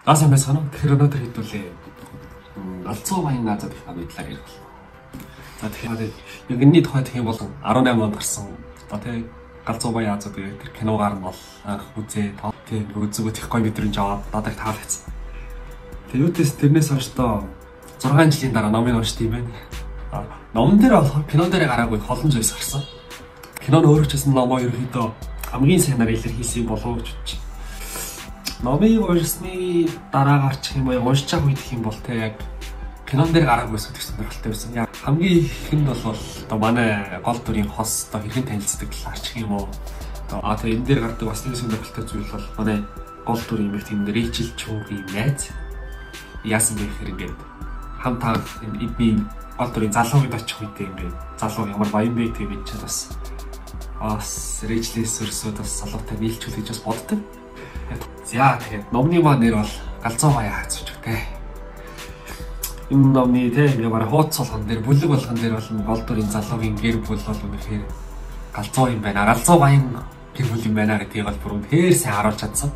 Асан байсан нь тэр өнөөдөр хэдүүлээ. Галзуу баян наазад их мэдлээ гэх бол. За тэгэхээр яг энэний тухайд хэм болон 18 онд гарсан одоо тий галзуу баян наазад гэх тэр киногаар нь бол анх үзээ тийм үзэгөө их гоё мэдрэмж аваад надад таалагдсан. Тэрнээс тэрнээс хойш доо 6 жилийн дараа номын уншд юм байна. Номон дээр болохоор кинон дээр гараагүй холон зүйлс гарсан. Кинон өөрчлөсөн номоо ерөөхдөө хамгийн сайнаар илэрхийлсэн болов гэж бодчих. Номыг уншсны дараа гарч юм уу уншиж байгаа үед их юм бол те яг кинон дээр гараагүй зүйл сонирхолтой байсан. Яг хамгийн их нь бол одоо манай гол дүрийн хос одоо хэрхэн танилцдаг талаарч юм уу. Одоо энэ дээр гардаг бас нэг сонирхолтой зүйл бол манай гол дүрийн юм тийм Рэйчел Чүүгийн найз яасан бэ гэхээр ингээд хамтаа эдний гол дүрийн залуугийн очих үедээ ингээд залуу ямар баян бэ гэж бас Рэйчлээс өрсөд бас залуутай нийлжүүл гэж бас боддог. За тэгээд номны маа нэр бол галзуу баян хаац үчтэй. Энэ номны тийм ямар хууц болгон дээр бүлэг болгон дээр бол гол дүрийн залуугийн гэр бүл бол үнэхээр галзуу юм байна. Галзуу баян гэр бүл юм байна гэдгийг бол бүр үнэхээр сайн харуулж чадсан.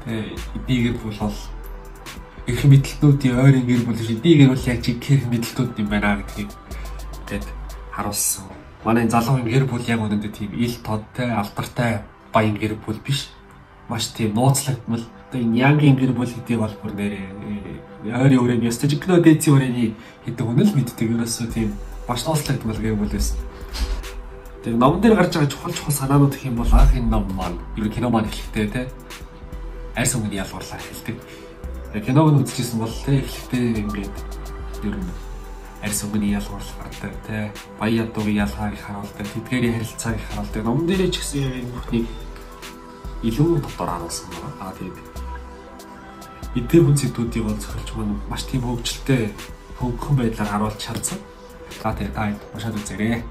Тэгээ эдний гэр бүл бол их мэдлэлтүүдийн ойрын гэр бүл биш. Эдний гэр бүл яг жигхэр мэдлэлтүүд юм байна гэдгийг тэгээд харуулсан. Манай залуугийн гэр бүл яг үнэндээ тийм ил тодтой, алдартай баян гэр бүл биш. Маш тийм нууцлагдмал. Одоо энэ янгийн гэр бүл гэдгийг бол бүр нэрээ ойрын өрөөний стажикно дэцийн өрөөний хэдэг хүн л мэддэг. Ерөөсөө тийм маш нууцлагдмал гэр бүл байсан. Тэгээ номон дээр гарч байгаа чухал санаанууд гэх юм бол анх энэ ном маань ер нь кино маань эхлэхдээ те арьс өнгөний ялгуурлаа эхэлдэг. Тэгээ киног нь үзчихсэн бол те эхлэхдээ ингээд ер нь арьс өнгөний ялгуурлах гардаг те баян ядуугийн ялгааг харуулдаг. Тэдгээрийн харилцааг харуулдаг. Номон дээр ч гэсэн энэ бүхнийг илүү дотор харуулсан байна. Тэгээд эдгээр хүн зэдүүдийг бол зохиолч маань маш тийм хөвгчлөлтэй хөнгөн байдлаар харуулж чадсан. За тэгээд та уншаад үзээрэй.